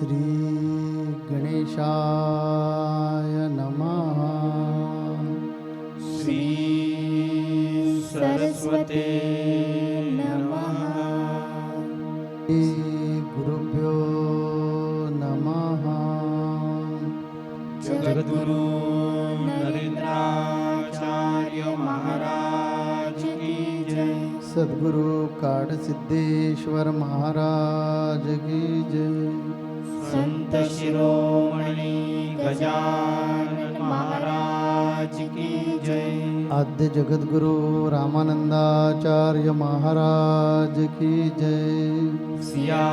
श्री गणेशाय नमः। श्री सरस्वते नमः। श्री गुरुभ्यो नमः। जगद्गुरु नरेंद्राचार्य महाराज की जय। सद्गुरु काडसिद्धेश्वर महाराज की जय। संत शिरोमणि गजानन महाराज की जय। आद्य जगद्गुरु रामानंदाचार्य महाराज की जय। सिया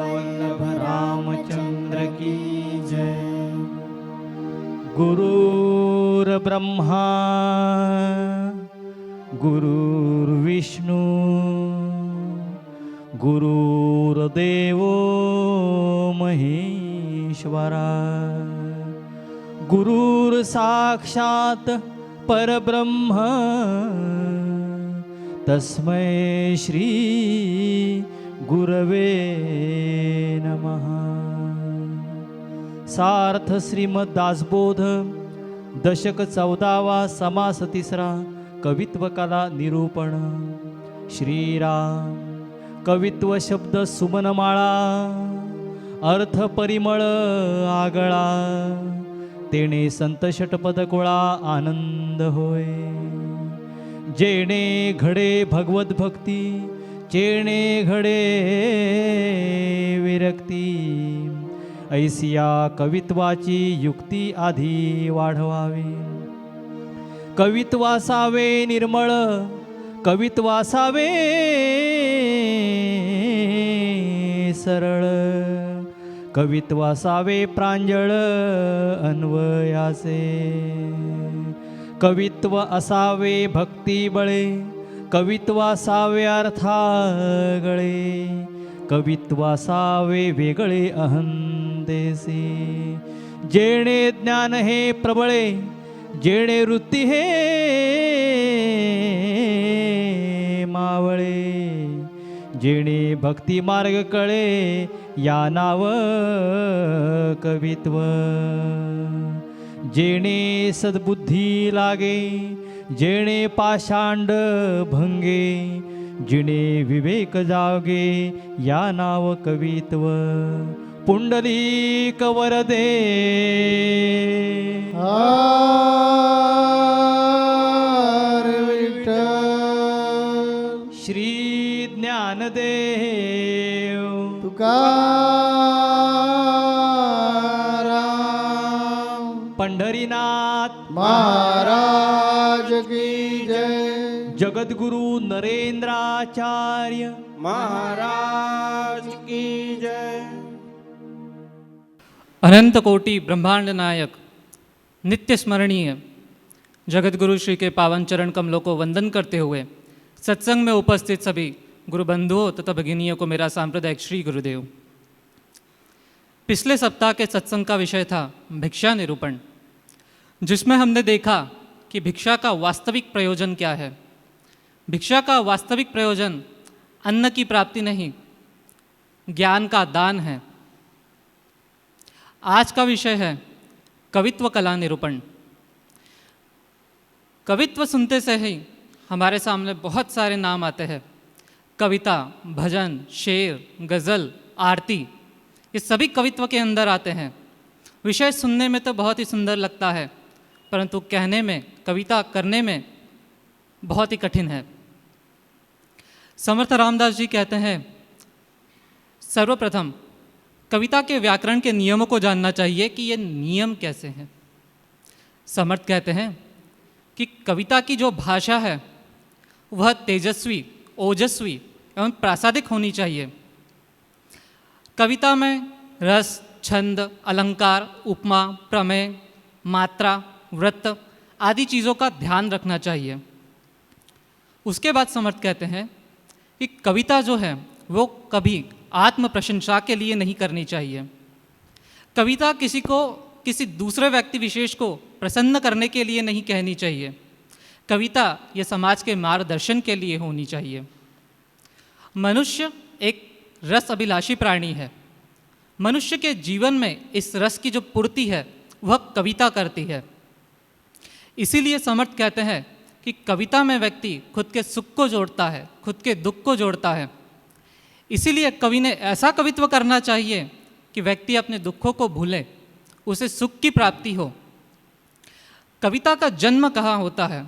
वल्लभ रामचंद्र की जय। गुरुर्ब्रह्मा गुरुर्विष्णु गुरुर्देवो महेश्वरा गुरुर्साक्षात् परब्रह्म तस्मै श्री गुरवे नमः। सार्थ श्रीमद दासबोध दशक 14वा समास 3 कवित्व कला निरूपण। श्रीराम कवित्व शब्द सुमनमाळा अर्थ परिमळ आगळा तेणे संत षटपद कुळा आनंद होय। जेणे घडे भगवत भक्ती चेणे घडे विरक्ती ऐसिया कवित्वाची युक्ती आधी वाढवावी। कवित्वासावे निर्मळ कवित्वासावे सरळ कवित्वासावे प्रांजळ अन्वयाचे कवित्व असावे भक्ती बळे कवित्वासावे अर्थागळे कवित्वासावे वेगळे अहंतेसी जेणे ज्ञान हे प्रबळे जेणे वृत्ती हे मावळे जेणे भक्ती मार्ग कळे या नाव कवित्व। जेणे सद्बुद्धी लागे जेणे पाषांड भंगे जिणे विवेक जागे या नाव कवित्व। पुंडलिक वरदे हर विठ्ठल श्री ज्ञानदेव तुकाराम पंढरीनाथ महाराज की जय। जगद्गुरु नरेंद्राचार्य महाराज की जय। अनंत कोटि ब्रह्मांड नायक नित्य स्मरणीय जगद्गुरु श्री के पावन चरण कमलों को वंदन करते हुए सत्संग में उपस्थित सभी गुरु बंधुओं तथा भगिनियों को मेरा सांप्रदायिक श्री गुरुदेव। पिछले सप्ताह के सत्संग का विषय था भिक्षा निरूपण, जिसमें हमने देखा कि भिक्षा का वास्तविक प्रयोजन क्या है। भिक्षा का वास्तविक प्रयोजन अन्न की प्राप्ति नहीं, ज्ञान का दान है। आज का विषय है कवित्व कला निरूपण। कवित्व सुनते से ही हमारे सामने बहुत सारे नाम आते हैं। कविता, भजन, शेर, गज़ल, आरती, ये सभी कवित्व के अंदर आते हैं। विषय सुनने में तो बहुत ही सुंदर लगता है, परंतु कहने में, कविता करने में बहुत ही कठिन है। समर्थ रामदास जी कहते हैं, सर्वप्रथम कविता के व्याकरण के नियमों को जानना चाहिए कि ये नियम कैसे हैं। समर्थ कहते हैं कि कविता की जो भाषा है वह तेजस्वी, ओजस्वी एवं प्रासादिक होनी चाहिए। कविता में रस, छंद, अलंकार, उपमा, प्रमेय, मात्रा, वृत्त आदि चीज़ों का ध्यान रखना चाहिए। उसके बाद समर्थ कहते हैं कि कविता जो है वो कभी आत्म प्रशंसा के लिए नहीं करनी चाहिए। कविता किसी दूसरे व्यक्ति विशेष को प्रसन्न करने के लिए नहीं कहनी चाहिए। कविता ये समाज के मार्गदर्शन के लिए होनी चाहिए। मनुष्य एक रस अभिलाषी प्राणी है। मनुष्य के जीवन में इस रस की जो पूर्ति है वह कविता करती है। इसीलिए समर्थ कहते हैं कि कविता में व्यक्ति खुद के सुख को जोड़ता है, खुद के दुख को जोड़ता है। इसीलिए कवि ने ऐसा कवित्व करना चाहिए कि व्यक्ति अपने दुखों को भूले, उसे सुख की प्राप्ति हो। कविता का जन्म कहाँ होता है?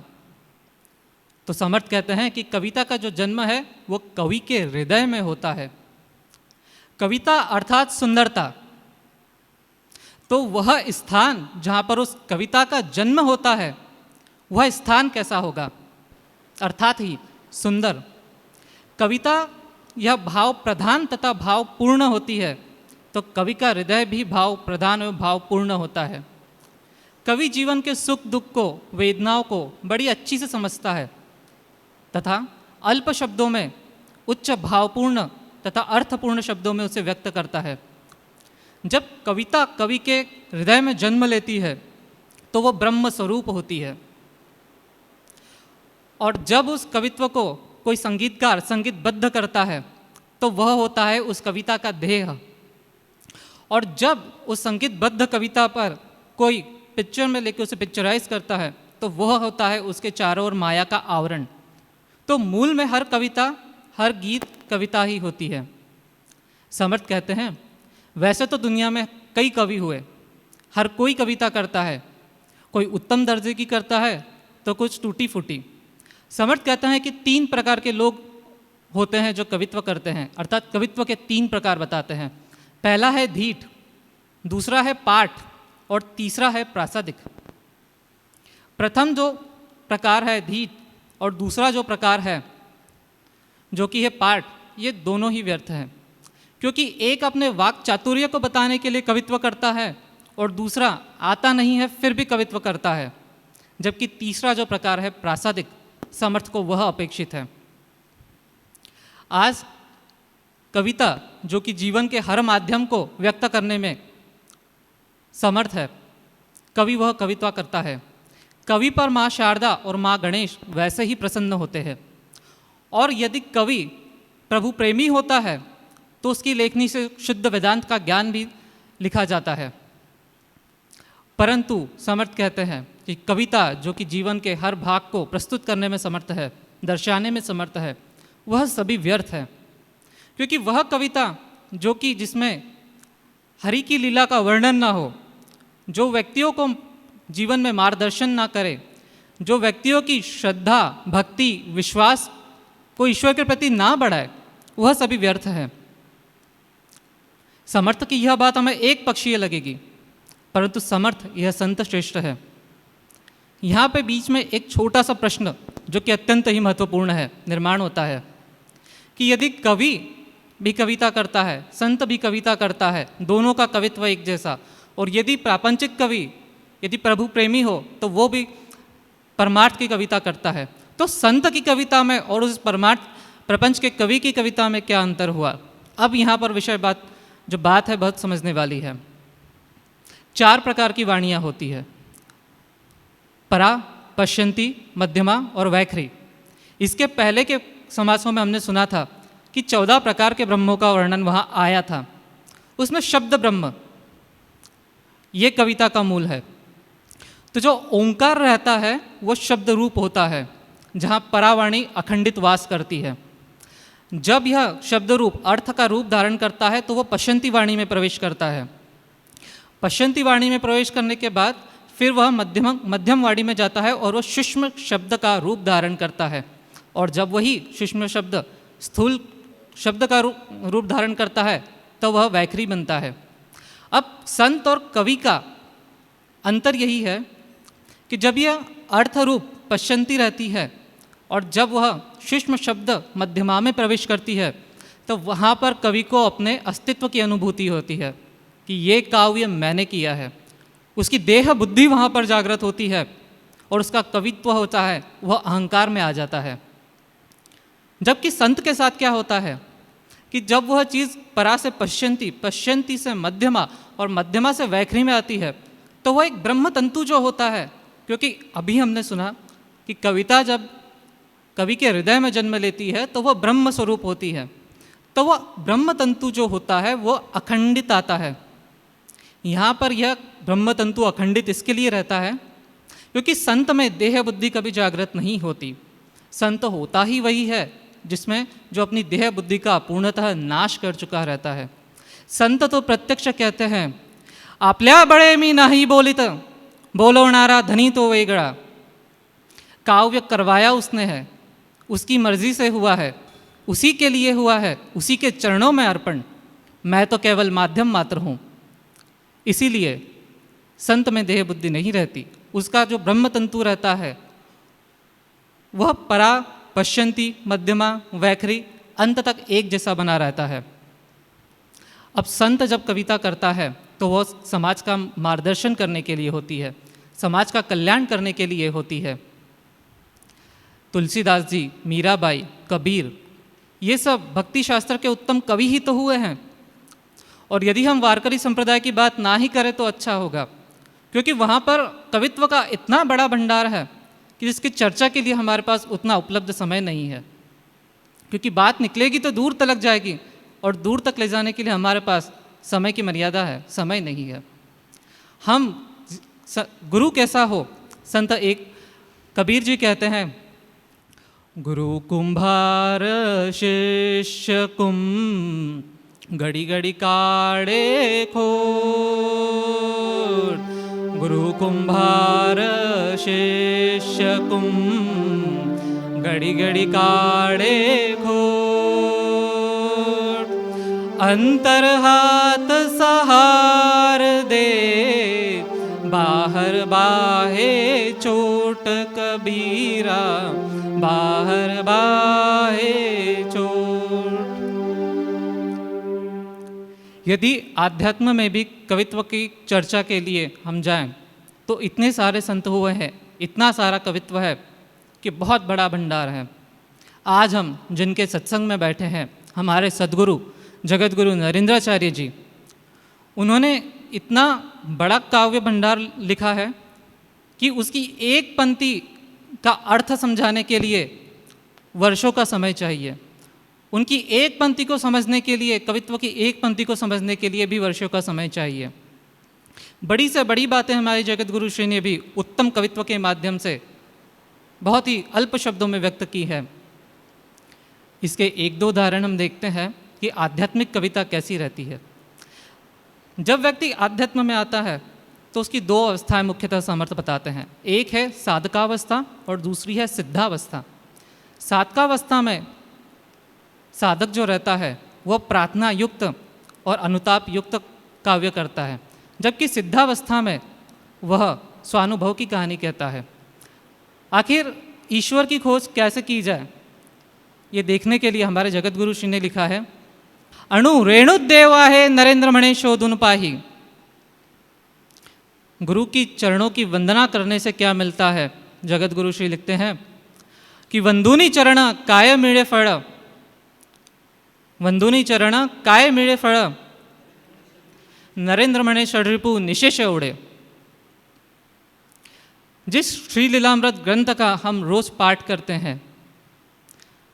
तो समर्थ कहते हैं कि कविता का जो जन्म है वो कवि के हृदय में होता है। कविता अर्थात सुंदरता, तो वह स्थान जहाँ पर उस कविता का जन्म होता है वह स्थान कैसा होगा? अर्थात ही सुंदर। कविता यह भाव प्रधान तथा भाव पूर्ण होती है, तो कवि का हृदय भी भाव प्रधान एवं भाव पूर्ण होता है। कवि जीवन के सुख दुख को, वेदनाओं को बड़ी अच्छी से समझता है तथा अल्प शब्दों में उच्च भावपूर्ण तथा अर्थपूर्ण शब्दों में उसे व्यक्त करता है। जब कविता कवि के हृदय में जन्म लेती है तो वह ब्रह्म स्वरूप होती है, और जब उस कवित्व को कोई संगीतकार संगीतबद्ध करता है तो वह होता है उस कविता का ध्येय। और जब उस संगीतबद्ध कविता पर कोई पिक्चर में लेकर उसे पिक्चराइज करता है तो वह होता है उसके चारों ओर माया का आवरण। तो मूल में हर कविता, हर गीत कविता ही होती है। समर्थ कहते हैं वैसे तो दुनिया में कई कवि हुए, हर कोई कविता करता है, कोई उत्तम दर्जे की करता है तो कुछ टूटी फूटी। समर्थ कहता है कि 3 प्रकार के लोग होते हैं जो कवित्व करते हैं, अर्थात कवित्व के 3 प्रकार बताते हैं। पहला है धीठ, दूसरा है पाठ और तीसरा है प्रासादिक। प्रथम जो प्रकार है धीठ और दूसरा जो प्रकार है जो कि है पाठ, ये दोनों ही व्यर्थ हैं, क्योंकि एक अपने वाक चातुर्य को बताने के लिए कवित्व करता है और दूसरा आता नहीं है फिर भी कवित्व करता है, जबकि तीसरा जो प्रकार है प्रासादिक, समर्थ को वह अपेक्षित है। आज कविता जो कि जीवन के हर माध्यम को व्यक्त करने में समर्थ है, कवि वह कवित्व करता है। कवि पर माँ शारदा और माँ गणेश वैसे ही प्रसन्न होते हैं, और यदि कवि प्रभु प्रेमी होता है तो उसकी लेखनी से शुद्ध वेदांत का ज्ञान भी लिखा जाता है। परंतु समर्थ कहते हैं कि कविता जो कि जीवन के हर भाग को प्रस्तुत करने में समर्थ है, दर्शाने में समर्थ है, वह सभी व्यर्थ है, क्योंकि वह कविता जो कि जिसमें हरि की लीला का वर्णन ना हो, जो व्यक्तियों को जीवन में मार्गदर्शन ना करे, जो व्यक्तियों की श्रद्धा, भक्ति, विश्वास को ईश्वर के प्रति ना बढ़ाए, वह सभी व्यर्थ है। समर्थ की यह बात हमें एक पक्षीय लगेगी, परंतु समर्थ यह संत श्रेष्ठ है। यहाँ पे बीच में एक छोटा सा प्रश्न जो कि अत्यंत ही महत्वपूर्ण है निर्माण होता है कि यदि कवि भी कविता करता है, संत भी कविता करता है, दोनों का कवित्व एक जैसा, और यदि प्रापंचिक कवि यदि प्रभु प्रेमी हो तो वो भी परमार्थ की कविता करता है, तो संत की कविता में और उस परमार्थ प्रपंच के कवि की कविता में क्या अंतर हुआ? अब यहाँ पर विषय बात है बहुत समझने वाली है। 4 प्रकार की वाणियाँ होती है, परा, पश्यंती, मध्यमा और वैखरी। इसके पहले के समासों में हमने सुना था कि 14 प्रकार के ब्रह्मों का वर्णन वहाँ आया था। उसमें शब्द ब्रह्म ये कविता का मूल है। तो जो ओंकार रहता है वो शब्द रूप होता है, जहाँ परावाणी अखंडित वास करती है। जब यह शब्द रूप अर्थ का रूप धारण करता है तो वह पश्यंती वाणी में प्रवेश करता है। पश्यंती वाणी में प्रवेश करने के बाद फिर वह मध्यम वाणी में जाता है और वह सूक्ष्म शब्द का रूप धारण करता है, और जब वही सूक्ष्म शब्द स्थूल शब्द का रूप धारण करता है तो वह वैखरी बनता है। अब संत और कवि का अंतर यही है कि जब यह अर्थ रूप पश्यंती रहती है और जब वह सूक्ष्म शब्द मध्यमा में प्रवेश करती है तो वहाँ पर कवि को अपने अस्तित्व की अनुभूति होती है कि ये काव्य मैंने किया है। उसकी देह बुद्धि वहाँ पर जागृत होती है और उसका कवित्व होता है, वह अहंकार में आ जाता है। जबकि संत के साथ क्या होता है कि जब वह चीज़ परा से पश्यंती, पश्यंती से मध्यमा और मध्यमा से वैखरी में आती है तो वह एक ब्रह्म तंतु जो होता है, क्योंकि अभी हमने सुना कि कविता जब कवि के हृदय में जन्म लेती है तो वह ब्रह्म स्वरूप होती है, तो तो वह ब्रह्म तंतु जो होता है वो अखंडित आता है। यहाँ पर यह ब्रह्म तंतु अखंडित इसके लिए रहता है क्योंकि संत में देह बुद्धि कभी जागृत नहीं होती। संत होता ही वही है जिसमें जो अपनी देह बुद्धि का पूर्णतः नाश कर चुका रहता है। संत तो प्रत्यक्ष कहते हैं, आपल्या बळे मी नाही बोलित, बोलवणारा धनी तो वेगळा। काव्य करवाया उसने है, उसकी मर्जी से हुआ है, उसी के लिए हुआ है, उसी के चरणों में अर्पण। मैं तो केवल माध्यम मात्र हूँ। इसीलिए संत में देह बुद्धि नहीं रहती। उसका जो ब्रह्म तंतु रहता है वह परा, पश्यंती, मध्यमा, वैखरी अंत तक एक जैसा बना रहता है। अब संत जब कविता करता है तो वह समाज का मार्गदर्शन करने के लिए होती है, समाज का कल्याण करने के लिए होती है। तुलसीदास जी, मीराबाई, कबीर, ये सब भक्ति शास्त्र के उत्तम कवि ही तो हुए हैं। और यदि हम वारकरी संप्रदाय की बात ना ही करें तो अच्छा होगा, क्योंकि वहाँ पर कवित्व का इतना बड़ा भंडार है कि जिसकी चर्चा के लिए हमारे पास उतना उपलब्ध समय नहीं है। क्योंकि बात निकलेगी तो दूर तक जाएगी और दूर तक ले जाने के लिए हमारे पास समय की मर्यादा है, समय नहीं है। हम गुरु कैसा हो, संत एक कबीर जी कहते हैं, गुरु कुंभार शिष्य कुम, घड़ी घड़ी काढ़े खोर। गुरु कुंभार शिष्य कुम, घड़ी घड़ी काढ़े खोर। अंतर हाथ सहार दे, बाहर बाहे चोट कबीरा, बाहर बाहे चोट। यदि आध्यात्म में भी कवित्व की चर्चा के लिए हम जाएं तो इतने सारे संत हुए हैं, इतना सारा कवित्व है कि बहुत बड़ा भंडार है। आज हम जिनके सत्संग में बैठे हैं, हमारे सद्गुरु जगतगुरु नरेंद्राचार्य जी, उन्होंने इतना बड़ा काव्य भंडार लिखा है कि उसकी एक पंक्ति का अर्थ समझाने के लिए वर्षों का समय चाहिए। उनकी एक पंक्ति को समझने के लिए, कवित्व की एक पंक्ति को समझने के लिए भी वर्षों का समय चाहिए। बड़ी से बड़ी बातें हमारे जगतगुरु श्री ने भी उत्तम कवित्व के माध्यम से बहुत ही अल्प शब्दों में व्यक्त की है। इसके एक दो उदाहरण हम देखते हैं कि आध्यात्मिक कविता कैसी रहती है। जब व्यक्ति आध्यात्म में आता है तो उसकी दो अवस्थाएं मुख्यतः समर्थ बताते हैं। एक है साधकावस्था और दूसरी है सिद्धावस्था। साधकावस्था में साधक जो रहता है वह प्रार्थना युक्त और अनुताप युक्त काव्य करता है, जबकि सिद्धावस्था में वह स्वानुभव की कहानी कहता है। आखिर ईश्वर की खोज कैसे की जाए, ये देखने के लिए हमारे जगतगुरु श्री ने लिखा है, अणु रेणुदेव आहे नरेंद्र मणे शोधुन पाही। गुरु की चरणों की वंदना करने से क्या मिलता है? जगतगुरु श्री लिखते हैं कि वंदुनी चरण काय मिळे फळ, वंदुनी चरण काय मिळे फळ, नरेंद्र मणे षडरिपु निशेष उड़े। जिस श्री लीलामृत ग्रंथ का हम रोज पाठ करते हैं,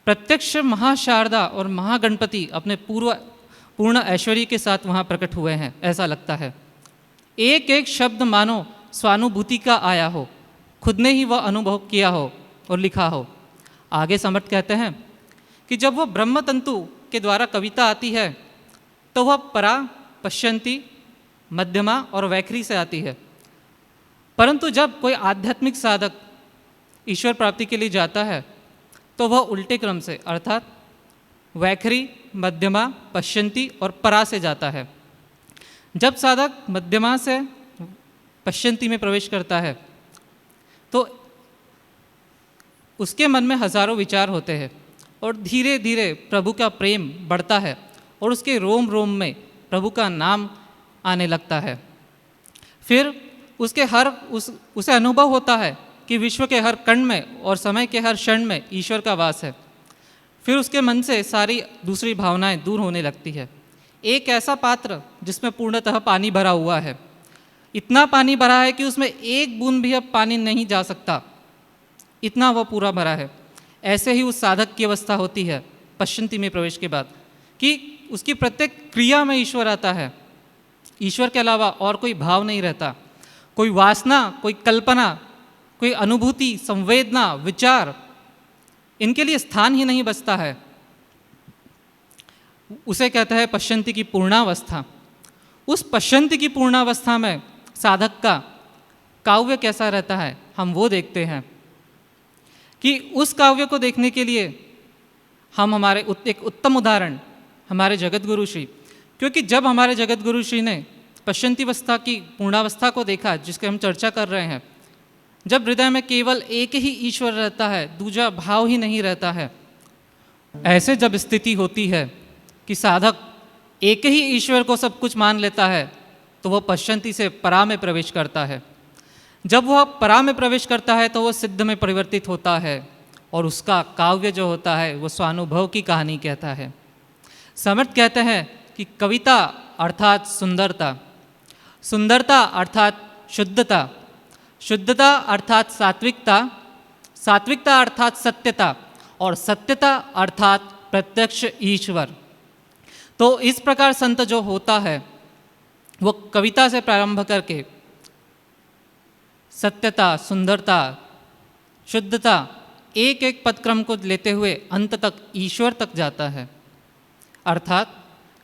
प्रत्यक्ष महाशारदा और महागणपति अपने पूर्ण ऐश्वर्य के साथ वहाँ प्रकट हुए हैं, ऐसा लगता है। एक एक शब्द मानो स्वानुभूति का आया हो, खुद ने ही वह अनुभव किया हो और लिखा हो। आगे समर्थ कहते हैं कि जब वह ब्रह्म तंतु के द्वारा कविता आती है तो वह परा, पश्यंती, मध्यमा और वैखरी से आती है। परंतु जब कोई आध्यात्मिक साधक ईश्वर प्राप्ति के लिए जाता है तो वह उल्टे क्रम से, अर्थात वैखरी, मध्यमा, पश्यंती और परा से जाता है। जब साधक मध्यमा से पश्यंती में प्रवेश करता है तो उसके मन में हजारों विचार होते हैं और धीरे धीरे प्रभु का प्रेम बढ़ता है और उसके रोम रोम में प्रभु का नाम आने लगता है। फिर उसके उसे अनुभव होता है कि विश्व के हर कण में और समय के हर क्षण में ईश्वर का वास है। फिर उसके मन से सारी दूसरी भावनाएं दूर होने लगती है। एक ऐसा पात्र जिसमें पूर्णतः पानी भरा हुआ है, इतना पानी भरा है कि उसमें एक बूंद भी अब पानी नहीं जा सकता, इतना वह पूरा भरा है। ऐसे ही उस साधक की अवस्था होती है पश्यंती में प्रवेश के बाद कि उसकी प्रत्येक क्रिया में ईश्वर आता है। ईश्वर के अलावा और कोई भाव नहीं रहता, कोई वासना, कोई कल्पना, कोई अनुभूति, संवेदना, विचार, इनके लिए स्थान ही नहीं बचता है। उसे कहते हैं पश्यंती की पूर्णावस्था। उस पश्यंती की पूर्णावस्था में साधक का काव्य कैसा रहता है, हम वो देखते हैं कि उस काव्य को देखने के लिए हम एक उत्तम उदाहरण हमारे जगत गुरु श्री, क्योंकि जब हमारे जगत गुरु श्री ने पश्यंतीवस्था की पूर्णावस्था को देखा, जिसके हम चर्चा कर रहे हैं, जब हृदय में केवल एक ही ईश्वर रहता है, दूसरा भाव ही नहीं रहता है, ऐसे जब स्थिति होती है कि साधक एक ही ईश्वर को सब कुछ मान लेता है, तो वह पश्यंती से परा में प्रवेश करता है। जब वह परा में प्रवेश करता है तो वह सिद्ध में परिवर्तित होता है, और उसका काव्य जो होता है वो स्वानुभव की कहानी कहता है। समर्थ कहते हैं कि कविता अर्थात सुंदरता, सुंदरता अर्थात शुद्धता, शुद्धता अर्थात सात्विकता, सात्विकता अर्थात सत्यता, और सत्यता अर्थात प्रत्यक्ष ईश्वर। तो इस प्रकार संत जो होता है वो कविता से प्रारंभ करके सत्यता, सुंदरता, शुद्धता, एक एक पदक्रम को लेते हुए अंत तक ईश्वर तक जाता है। अर्थात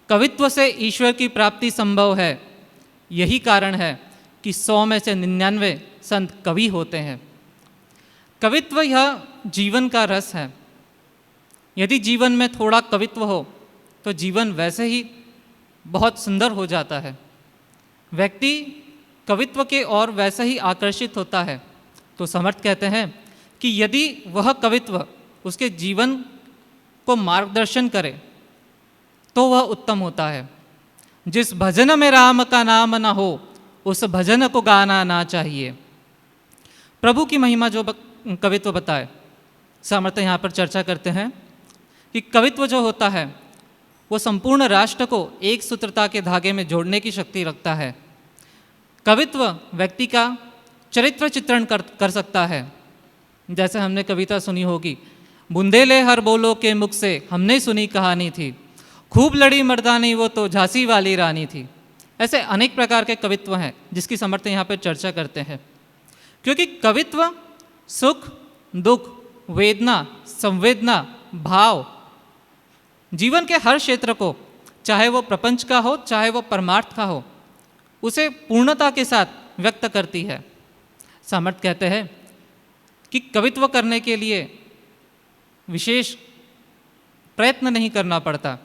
कवित्व से ईश्वर की प्राप्ति संभव है। यही कारण है कि 100 में से 99 संत कवि होते हैं। कवित्व यह जीवन का रस है। यदि जीवन में थोड़ा कवित्व हो तो जीवन वैसे ही बहुत सुंदर हो जाता है। व्यक्ति कवित्व के ओर वैसे ही आकर्षित होता है। तो समर्थ कहते हैं कि यदि वह कवित्व उसके जीवन को मार्गदर्शन करे तो वह उत्तम होता है। जिस भजन में राम का नाम न हो उस भजन को गाना ना चाहिए। प्रभु की महिमा जो कवित्व बताए, सामर्थ्य यहाँ पर चर्चा करते हैं कि कवित्व जो होता है वो संपूर्ण राष्ट्र को एक सूत्रता के धागे में जोड़ने की शक्ति रखता है। कवित्व व्यक्ति का चरित्र चित्रण कर सकता है। जैसे हमने कविता सुनी होगी, बुंदेले हर बोलो के मुख से हमने सुनी कहानी थी, खूब लड़ी मर्दानी वो तो झांसी वाली रानी थी। ऐसे अनेक प्रकार के कवित्व हैं जिसकी समर्थ यहाँ पर चर्चा करते हैं। क्योंकि कवित्व सुख, दुख, वेदना, संवेदना, भाव, जीवन के हर क्षेत्र को, चाहे वो प्रपंच का हो चाहे वो परमार्थ का हो, उसे पूर्णता के साथ व्यक्त करती है। सामर्थ कहते हैं कि कवित्व करने के लिए विशेष प्रयत्न नहीं करना पड़ता,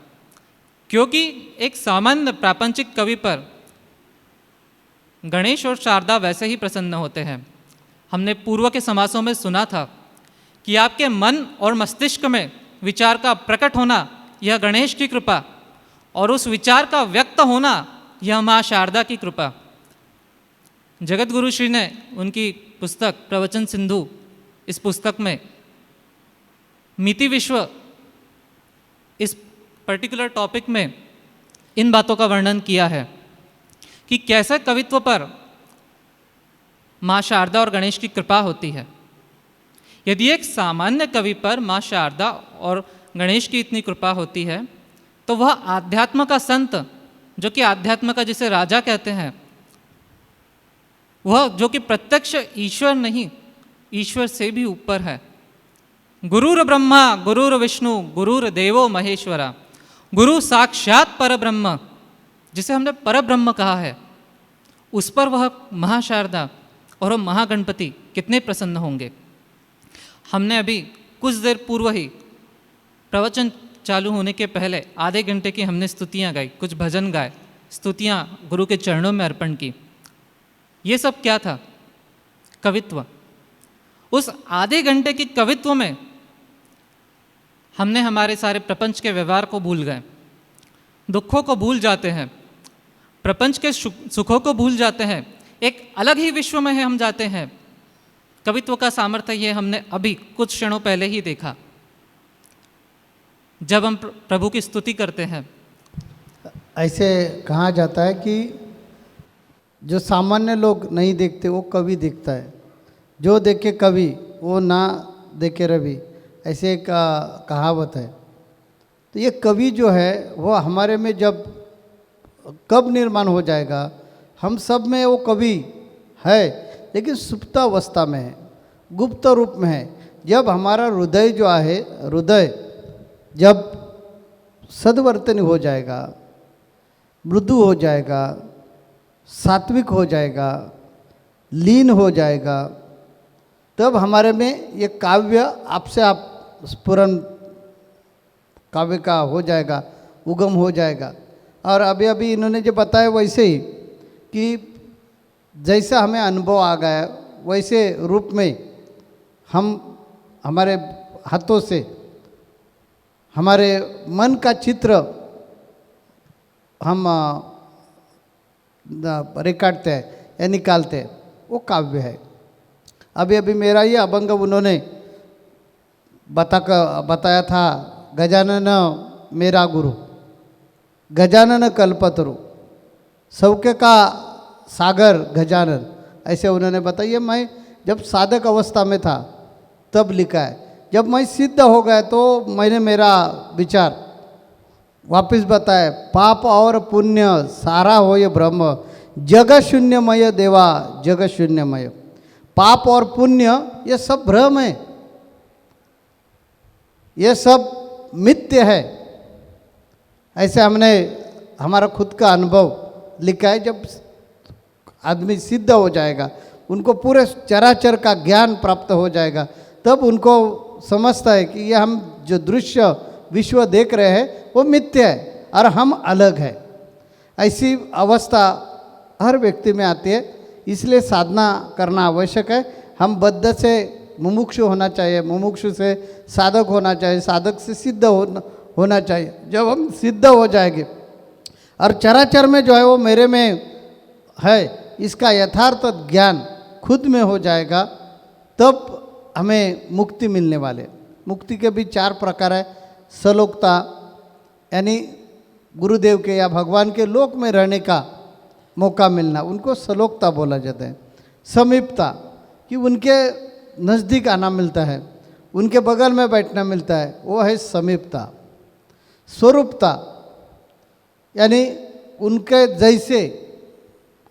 क्योंकि एक सामान्य प्रापंचिक कवि पर गणेश और शारदा वैसे ही प्रसन्न होते हैं। हमने पूर्व के समासों में सुना था कि आपके मन और मस्तिष्क में विचार का प्रकट होना यह गणेश की कृपा, और उस विचार का व्यक्त होना यह माँ शारदा की कृपा। जगत गुरु श्री ने उनकी पुस्तक प्रवचन सिंधु, इस पुस्तक में मिति विश्व इस पर्टिकुलर टॉपिक में इन बातों का वर्णन किया है कि कैसे कवित्व पर माँ शारदा और गणेश की कृपा होती है। यदि एक सामान्य कवि पर माँ शारदा और गणेश की इतनी कृपा होती है तो वह आध्यात्म का संत, जो कि आध्यात्म का जिसे राजा कहते हैं, वह जो कि प्रत्यक्ष ईश्वर नहीं, ईश्वर से भी ऊपर है। गुरुर ब्रह्मा गुरुर विष्णु गुरुर देवो महेश्वरा, गुरु साक्षात परब्रह्म, जिसे हमने परब्रह्म कहा है, उस पर वह महाशारदा और वह महागणपति कितने प्रसन्न होंगे। हमने अभी कुछ देर पूर्व ही प्रवचन चालू होने के पहले आधे घंटे की हमने स्तुतियाँ गाई, कुछ भजन गाए, स्तुतियाँ गुरु के चरणों में अर्पण की। ये सब क्या था? कवित्व। उस आधे घंटे की कवित्व में हमने हमारे सारे प्रपंच के व्यवहार को भूल गए, दुखों को भूल जाते हैं, प्रपंच के सुखों को भूल जाते हैं, एक अलग ही विश्व में हम जाते हैं। कवित्व का सामर्थ्य ये हमने अभी कुछ क्षणों पहले ही देखा। जब हम प्रभु की स्तुति करते हैं, ऐसे कहा जाता है कि जो सामान्य लोग नहीं देखते वो कवि दिखता है, जो देखे कवि वो ना देखे रवि, ऐसे एक कहावत है। तो तो ये कवि जो है वो हमारे में जब कब निर्माण हो जाएगा, हम सब में वो कवि है लेकिन सुप्त अवस्था में है, गुप्त रूप में है। जब हमारा हृदय जो है, हृदय जब सद्वर्तनी हो जाएगा, मृदु हो जाएगा, सात्विक हो जाएगा, लीन हो जाएगा, तब हमारे में ये काव्य आपसे आप स्फुरन काव्य का हो जाएगा, उगम हो जाएगा। और अभी अभी इन्होंने जो बताया वैसे ही कि जैसा हमें अनुभव आ गया वैसे रूप में हम हमारे हाथों से हमारे मन का चित्र हम रिकाटते हैं या निकालते हैं, वो काव्य है। अभी अभी मेरा ये अभंग उन्होंने बताया था, गजानन मेरा गुरु, गजानन कल्पतरु, सौख्य का सागर गजानन, ऐसे उन्होंने बताइए। मैं जब साधक अवस्था में था तब लिखा है, जब मैं सिद्ध हो गया तो मैंने मेरा विचार वापस बताया। पाप और पुण्य सारा हो ये ब्रह्म, जग शून्यमय देवा जग शून्यमय। पाप और पुण्य ये सब भ्रम है, ये सब मिथ्य है। ऐसे हमने हमारा खुद का अनुभव लिखा है। जब आदमी सिद्ध हो जाएगा, उनको पूरे चराचर का ज्ञान प्राप्त हो जाएगा, तब उनको समझता है कि ये हम जो दृश्य विश्व देख रहे हैं वो मिथ्य है और हम अलग है। ऐसी अवस्था हर व्यक्ति में आती है, इसलिए साधना करना आवश्यक है। हम बद्ध से मुमुक्षु होना चाहिए, मुमुक्षु से साधक होना चाहिए, साधक से सिद्ध होना चाहिए। जब हम सिद्ध हो जाएंगे और चराचर में जो है वो मेरे में है, इसका यथार्थ ज्ञान खुद में हो जाएगा, तब हमें मुक्ति मिलने वाले। मुक्ति के भी 4 प्रकार है। सलोकता यानी गुरुदेव के या भगवान के लोक में रहने का मौका मिलना, उनको सलोकता बोला जाता है। समीपता कि उनके नज़दीक आना मिलता है, उनके बगल में बैठना मिलता है, वो है समीपता। स्वरूपता यानी उनके जैसे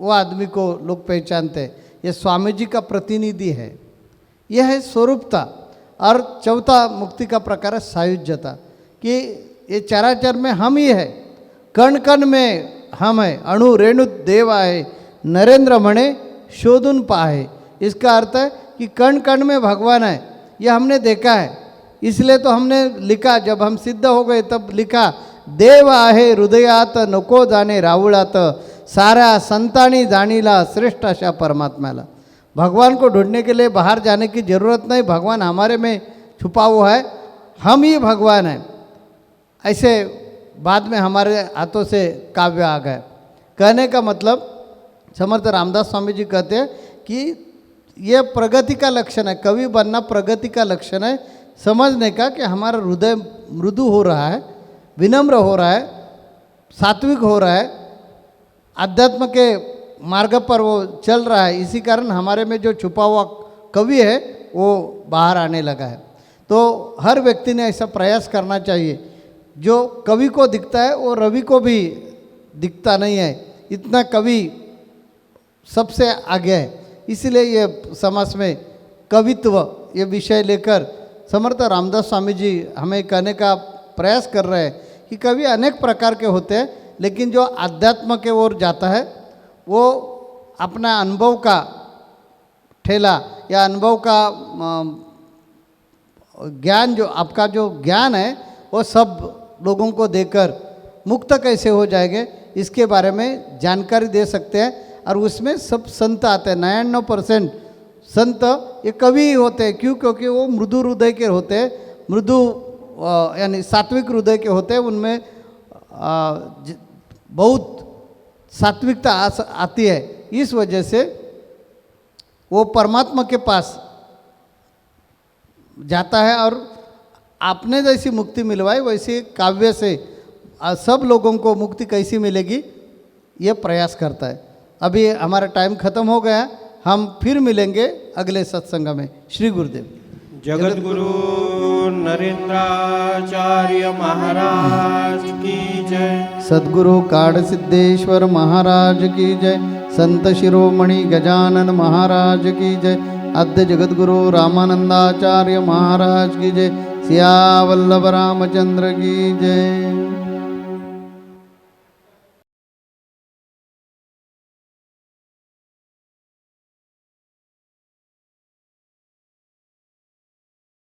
वो आदमी को लोग पहचानते हैं, ये स्वामी जी का प्रतिनिधि है, यह है स्वरूपता। और चौथा मुक्ति का प्रकार है सायुज्यता कि ये चराचर में हम ही है, कण कण में हम है, अणु रेणु देव आए, नरेंद्र मणे शोधुन पाए। इसका अर्थ है कि कण कण में भगवान है, यह हमने देखा है, इसलिए तो हमने लिखा। जब हम सिद्ध हो गए तब लिखा, देव आहे हृदयात नको जाणे रावळात, साऱ्या संतानी जाणीला श्रेष्ठ अशा परमात्म्याला। भगवान को ढूंढने के लिए बाहर जाने की जरूरत नहीं, भगवान हमारे में छुपा हुआ है, हम ही भगवान हैं। ऐसे बाद में हमारे हाथों से काव्य आ गए। कहने का मतलब समर्थ रामदास स्वामी जी कहते हैं कि ये प्रगति का लक्षण है, कवि बनना प्रगति का लक्षण है। समझने का कि हमारा हृदय मृदु हो रहा है, विनम्र हो रहा है, सात्विक हो रहा है, अध्यात्म के मार्ग पर वो चल रहा है। इसी कारण हमारे में जो छुपा हुआ कवि है वो बाहर आने लगा है। तो हर व्यक्ति ने ऐसा प्रयास करना चाहिए। जो कवि को दिखता है वो रवि को भी दिखता नहीं है, इतना कवि सबसे आगे है। इसलिए ये समाज में कवित्व ये विषय लेकर समर्थ रामदास स्वामी जी हमें कहने का प्रयास कर रहे हैं कि कवि अनेक प्रकार के होते हैं, लेकिन जो अध्यात्म के ओर जाता है वो अपना अनुभव का ठेला या अनुभव का ज्ञान, जो आपका जो ज्ञान है वो सब लोगों को देकर मुक्त कैसे हो जाएंगे इसके बारे में जानकारी दे सकते हैं। और उसमें सब संत आते हैं, 99% संत ये कवि ही होते हैं। क्यों? क्योंकि वो मृदु हृदय के होते हैं, मृदु यानी सात्विक हृदय के होते हैं। उनमें बहुत सात्विकता आती है, इस वजह से वो परमात्मा के पास जाता है। और आपने जैसी मुक्ति मिलवाई वैसे काव्य से सब लोगों को मुक्ति कैसी मिलेगी ये प्रयास करता है। अभी हमारा टाइम ख़त्म हो गया, हम फिर मिलेंगे अगले सत्संग में। श्री गुरुदेव। जगतगुरु नरेंद्राचार्य महाराज की जय। सद्गुरु काड़ सिद्धेश्वर महाराज की जय। संत शिरोमणि गजानन महाराज की जय। आद्य जगतगुरु रामानंदाचार्य महाराज की जय। सिया वल्लभ रामचंद्र की जय।